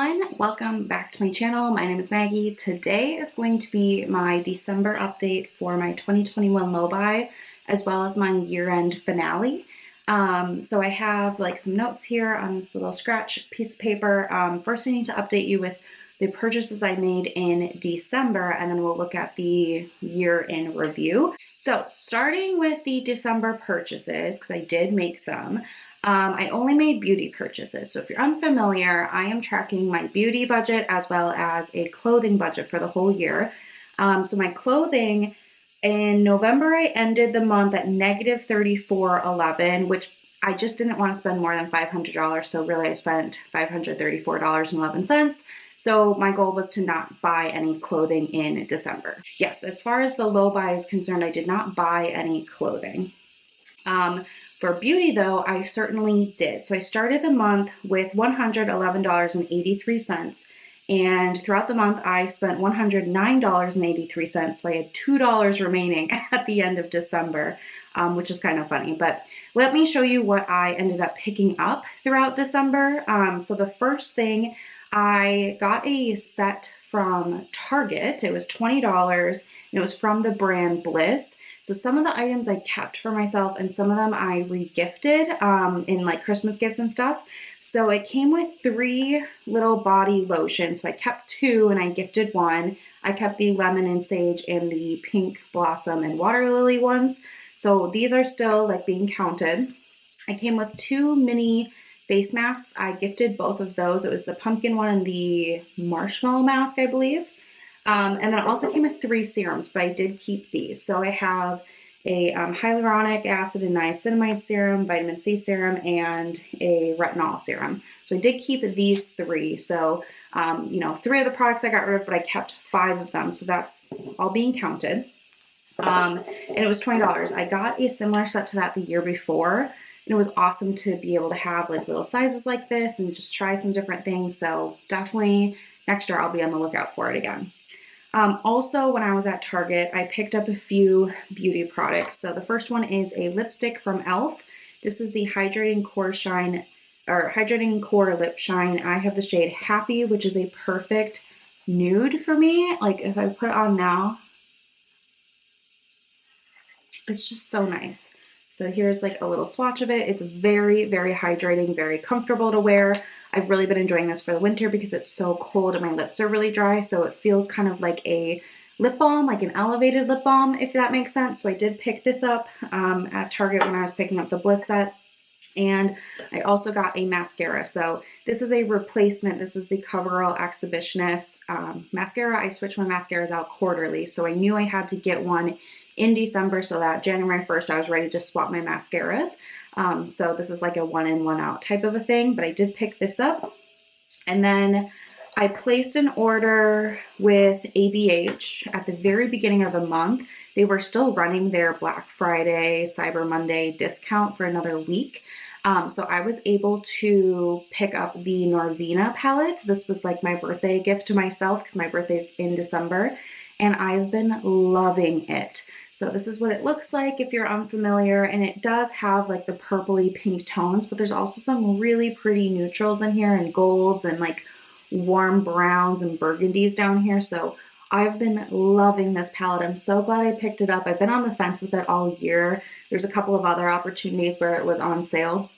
everyone, welcome back to my channel. My name is Maggie. Today is going to be my December update for my 2021 low buy, as well as my year-end finale. So I have like some notes here on this little scratch piece of paper. First I need to update you with the purchases I made in December, and then we'll look at the year in review. So starting with the December purchases, because I did make some, I only made beauty purchases. So if you're unfamiliar, I am tracking my beauty budget as well as a clothing budget for the whole year. So my clothing in November, I ended the month at negative $34.11, which I just didn't want to spend more than $500. So really I spent $534.11. So my goal was to not buy any clothing in December. Yes, as far as the low buy is concerned, I did not buy any clothing. For beauty though, I certainly did. So I started the month with $111.83. And throughout the month, I spent $109.83. So I had $2 remaining at the end of December, which is kind of funny. But let me show you what I ended up picking up throughout December. So the first thing, I got a set from Target. It was $20 and it was from the brand Bliss. So some of the items I kept for myself and some of them I re-gifted in like Christmas gifts and stuff. So it came with 3 little body lotions. So I kept 2 and I gifted 1. I kept the lemon and sage and the pink blossom and water lily ones. So these are still like being counted. I came with 2 mini face masks. I gifted both of those. It was the pumpkin one and the marshmallow mask, I believe. And then it also came with 3 serums, but I did keep these. So I have a hyaluronic acid and niacinamide serum, vitamin C serum, and a retinol serum. So I did keep these 3. So, 3 of the products I got rid of, but I kept 5 of them. So that's all being counted. And it was $20. I got a similar set to that the year before. And it was awesome to be able to have like little sizes like this and just try some different things. So definitely next year I'll be on the lookout for it again. Also, when I was at Target, I picked up a few beauty products. So the first one is a lipstick from e.l.f. This is the Hydrating Core Lip Shine. I have the shade Happy, which is a perfect nude for me. Like if I put it on now, it's just so nice. So here's like a little swatch of it. It's very, very hydrating, very comfortable to wear. I've really been enjoying this for the winter because it's so cold and my lips are really dry. So it feels kind of like a lip balm, like an elevated lip balm, if that makes sense. So I did pick this up at Target when I was picking up the Bliss set. And I also got a mascara. So this is a replacement. This is the CoverGirl Exhibitionist mascara. I switch my mascaras out quarterly. So I knew I had to get one in December so that January 1st I was ready to swap my mascaras. So this is like a one in, one out type of a thing, but I did pick this up. And then I placed an order with ABH at the very beginning of the month. They were still running their Black Friday, Cyber Monday discount for another week. So I was able to pick up the Norvina palette. This was like my birthday gift to myself because my birthday's in December. And I've been loving it. So this is what it looks like if you're unfamiliar, and it does have like the purpley pink tones, but there's also some really pretty neutrals in here and golds and like warm browns and burgundies down here. So I've been loving this palette. I'm so glad I picked it up. I've been on the fence with it all year. There's a couple of other opportunities where it was on sale,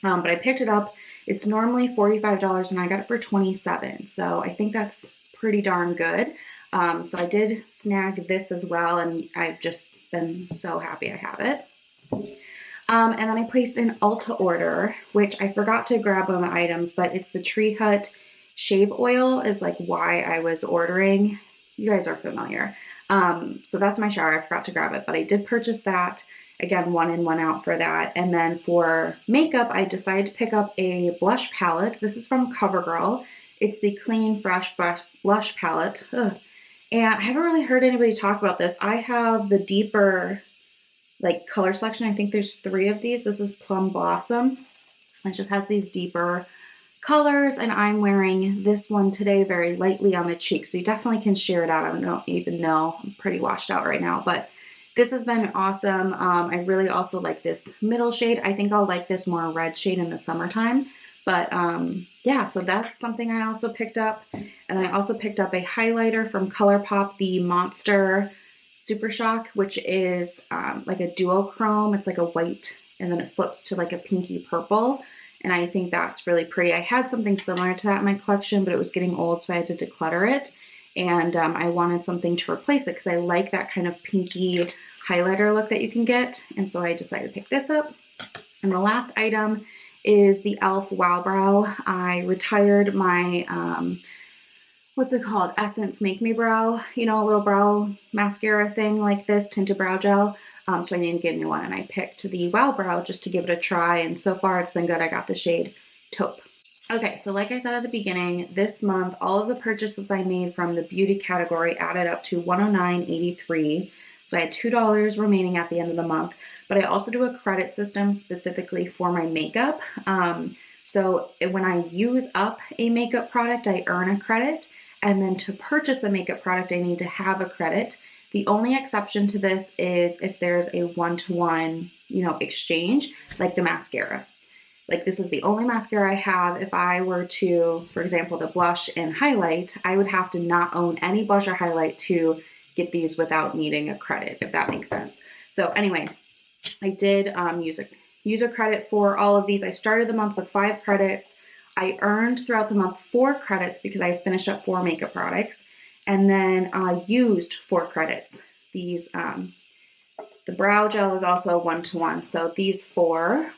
but I picked it up. It's normally $45 and I got it for $27. So I think that's pretty darn good. So I did snag this as well, and I've just been so happy I have it. And then I placed an Ulta order, which I forgot to grab one of the items, but it's the Tree Hut shave oil is like why I was ordering. You guys are familiar. So that's my shower. I forgot to grab it, but I did purchase that. Again, one in, one out for that. And then for makeup, I decided to pick up a blush palette. This is from CoverGirl. It's the Clean Fresh Blush Palette. Ugh. And I haven't really heard anybody talk about this. I have the deeper like color selection. I think there's 3 of these. This is Plum Blossom. It just has these deeper colors, and I'm wearing this one today very lightly on the cheek. So you definitely can share it out. I don't even know. I'm pretty washed out right now, but this has been awesome. I really also like this middle shade. I think I'll like this more red shade in the summertime. But yeah, so that's something I also picked up. And I also picked up a highlighter from ColourPop, the Monster Super Shock, which is like a duochrome. It's like a white and then it flips to like a pinky purple. And I think that's really pretty. I had something similar to that in my collection, but it was getting old, so I had to declutter it. And I wanted something to replace it because I like that kind of pinky highlighter look that you can get. And so I decided to pick this up. And the last item is the e.l.f. Wow Brow. I retired my, what's it called? Essence Make Me Brow, you know, a little brow mascara thing like this, tinted brow gel. So I needed to get a new one, and I picked the Wow Brow just to give it a try, and so far it's been good. I got the shade Taupe. Okay, so like I said at the beginning, this month, all of the purchases I made from the beauty category added up to $109.83. So I had $2 remaining at the end of the month, but I also do a credit system specifically for my makeup. So when I use up a makeup product, I earn a credit, and then to purchase the makeup product, I need to have a credit. The only exception to this is if there's a one-to-one, exchange, like the mascara. Like this is the only mascara I have. If I were to, for example, the blush and highlight, I would have to not own any blush or highlight to get these without needing a credit, if that makes sense. So anyway, I did use a credit for all of these. I started the month with 5 credits. I earned throughout the month 4 credits because I finished up 4 makeup products. And then I used 4 credits. These, the brow gel is also one-to-one. So these 4,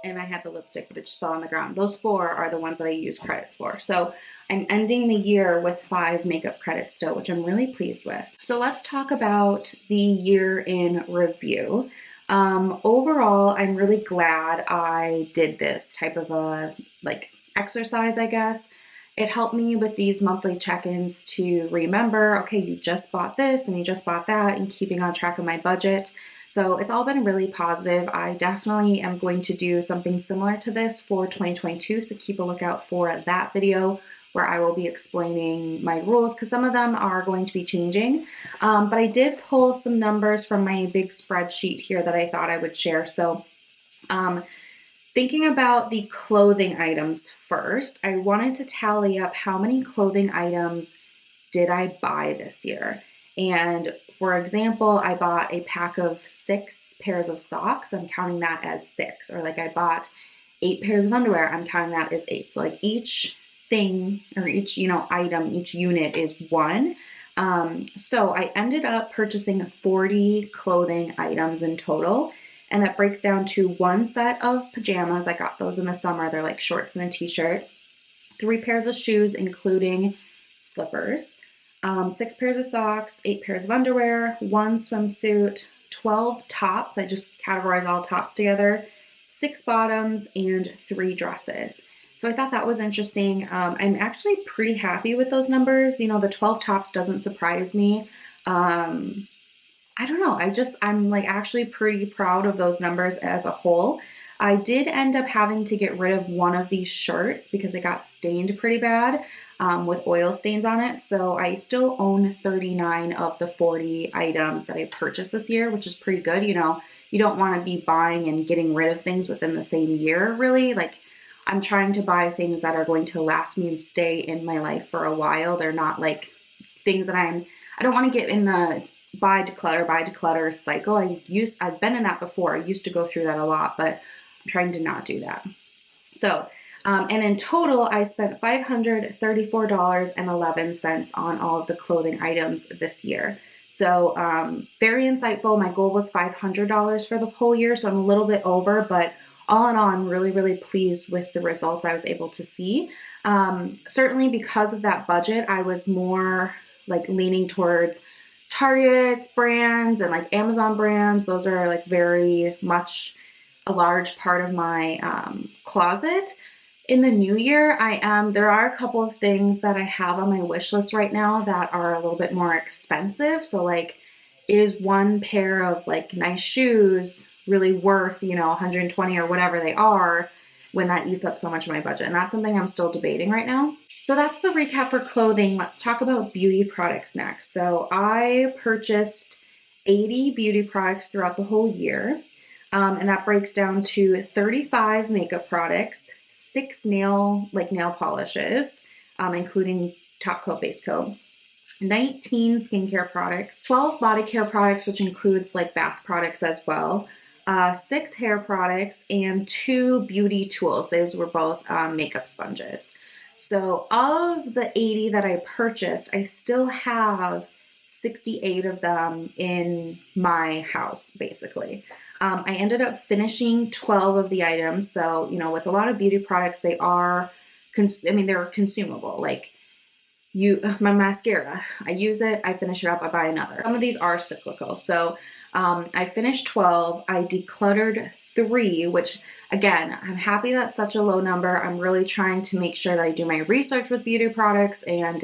and I had the lipstick, but it just fell on the ground. Those 4 are the ones that I use credits for. So I'm ending the year with 5 makeup credits still, which I'm really pleased with. So let's talk about the year in review. Overall, I'm really glad I did this type of a exercise, I guess. It helped me with these monthly check-ins to remember, okay, you just bought this and you just bought that, and keeping on track of my budget. So it's all been really positive. I definitely am going to do something similar to this for 2022, so keep a lookout for that video where I will be explaining my rules, because some of them are going to be changing. But I did pull some numbers from my big spreadsheet here that I thought I would share. So thinking about the clothing items first, I wanted to tally up how many clothing items did I buy this year. And for example, I bought a pack of 6 pairs of socks. I'm counting that as 6. Or like I bought 8 pairs of underwear. I'm counting that as 8. So like each thing or each, item, each unit is 1. So I ended up purchasing 40 clothing items in total. And that breaks down to 1 set of pajamas. I got those in the summer. They're like shorts and a t-shirt. 3 pairs of shoes, including slippers. 6 pairs of socks, 8 pairs of underwear, 1 swimsuit, 12 tops. I just categorized all tops together. 6 bottoms, and 3 dresses. So I thought that was interesting. I'm actually pretty happy with those numbers. The 12 tops doesn't surprise me. I don't know. I'm actually pretty proud of those numbers as a whole. I did end up having to get rid of one of these shirts because it got stained pretty bad with oil stains on it. So I still own 39 of the 40 items that I purchased this year, which is pretty good. You don't want to be buying and getting rid of things within the same year, really. I'm trying to buy things that are going to last me and stay in my life for a while. They're not things that I don't want to get in the buy declutter cycle. I've been in that before. I used to go through that a lot, but I'm trying to not do that. So, and in total, I spent $534.11 on all of the clothing items this year. So, very insightful. My goal was $500 for the whole year, so I'm a little bit over, but all in all, I'm really, really pleased with the results I was able to see. Certainly because of that budget, I was more leaning towards Target brands and Amazon brands. Those are very much a large part of my closet. In the new year, there are a couple of things that I have on my wish list right now that are a little bit more expensive. So is 1 pair of nice shoes really worth, $120 or whatever they are when that eats up so much of my budget? And that's something I'm still debating right now. So that's the recap for clothing. Let's talk about beauty products next. So I purchased 80 beauty products throughout the whole year. And that breaks down to 35 makeup products, 6 nail polishes, including top coat, base coat, 19 skincare products, 12 body care products, which includes like bath products as well, 6 hair products, and 2 beauty tools. Those were both makeup sponges. So of the 80 that I purchased, I still have 68 of them in my house, basically. I ended up finishing 12 of the items. So, you know, with a lot of beauty products, they are, they're consumable. Like my mascara, I use it, I finish it up, I buy another. Some of these are cyclical. So I finished 12, I decluttered 3, which again, I'm happy that's such a low number. I'm really trying to make sure that I do my research with beauty products and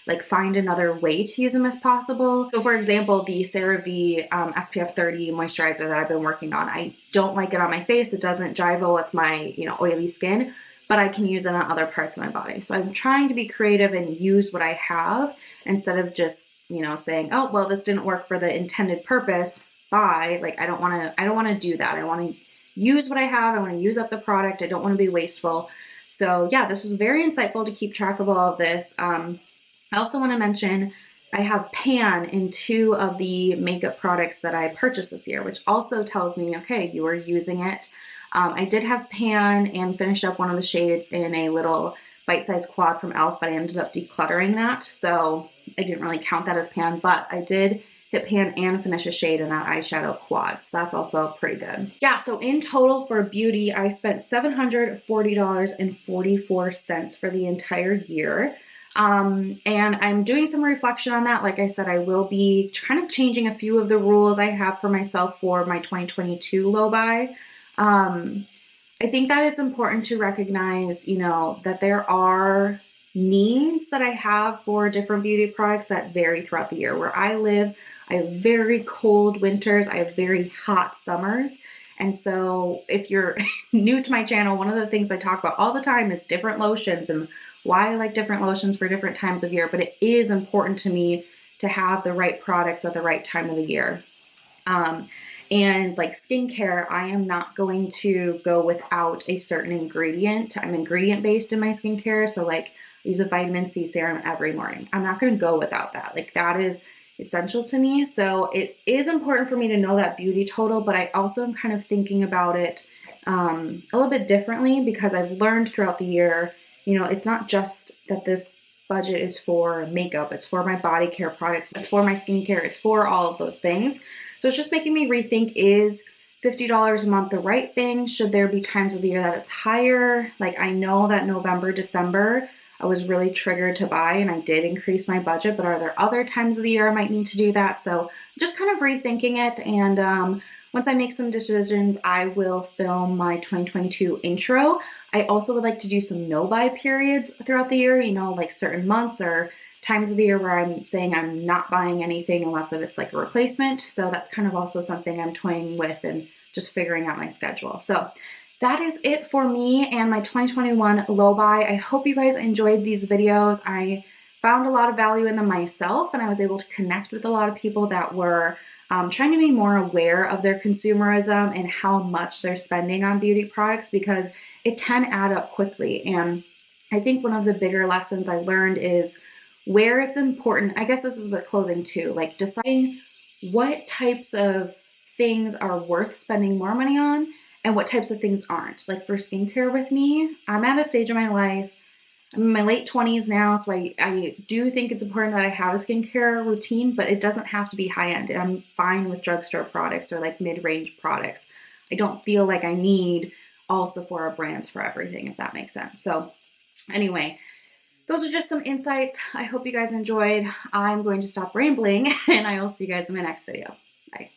like find another way to use them if possible. So for example, the CeraVe SPF 30 moisturizer that I've been working on, I don't like it on my face. It doesn't jive with my, you know, oily skin, but I can use it on other parts of my body. So I'm trying to be creative and use what I have instead of just, you know, saying, oh, well, this didn't work for the intended purpose. Bye. Like, I don't want to do that. I want to use what I have. I want to use up the product. I don't want to be wasteful. So yeah, this was very insightful to keep track of all of this. I also want to mention I have pan in 2 of the makeup products that I purchased this year, which also tells me, okay, you are using it. I did have pan and finished up one of the shades in a little bite-sized quad from e.l.f., but I ended up decluttering that. So I didn't really count that as pan, but I did hit pan and finish a shade in that eyeshadow quad. So that's also pretty good. Yeah, so in total for beauty, I spent $740.44 for the entire year. And I'm doing some reflection on that. Like I said, I will be kind of changing a few of the rules I have for myself for my 2022 low buy. I think that it's important to recognize, you know, that there are needs that I have for different beauty products that vary throughout the year. Where I live, I have very cold winters, I have very hot summers. And so if you're new to my channel, one of the things I talk about all the time is different lotions and why I like different lotions for different times of year. But it is important to me to have the right products at the right time of the year. And like skincare, I am not going to go without a certain ingredient. I'm ingredient based in my skincare. So like I use a vitamin C serum every morning. I'm not going to go without that. Like that is essential to me. So it is important for me to know that beauty total, but I also am kind of thinking about it a little bit differently because I've learned throughout the year, you know, it's not just that this budget is for makeup, it's for my body care products, it's for my skincare, it's for all of those things. So it's just making me rethink, is $50 a month the right thing? Should there be times of the year that it's higher? Like I know that November, December, I was really triggered to buy and I did increase my budget, but are there other times of the year I might need to do that? So just kind of rethinking it. And once I make some decisions, I will film my 2022 intro. I also would like to do some no-buy periods throughout the year, you know, like certain months or times of the year where I'm saying I'm not buying anything unless it's like a replacement. So that's kind of also something I'm toying with and just figuring out my schedule. So that is it for me and my 2021 low buy. I hope you guys enjoyed these videos. I found a lot of value in them myself, and I was able to connect with a lot of people that were trying to be more aware of their consumerism and how much they're spending on beauty products, because it can add up quickly. And I think one of the bigger lessons I learned is where it's important. I guess this is with clothing too, like deciding what types of things are worth spending more money on and what types of things aren't. Like for skincare with me, I'm at a stage of my life, I'm in my late 20s now, so I do think it's important that I have a skincare routine, but it doesn't have to be high-end. I'm fine with drugstore products or like mid-range products. I don't feel like I need all Sephora brands for everything, if that makes sense. So anyway, those are just some insights. I hope you guys enjoyed. I'm going to stop rambling, and I will see you guys in my next video. Bye.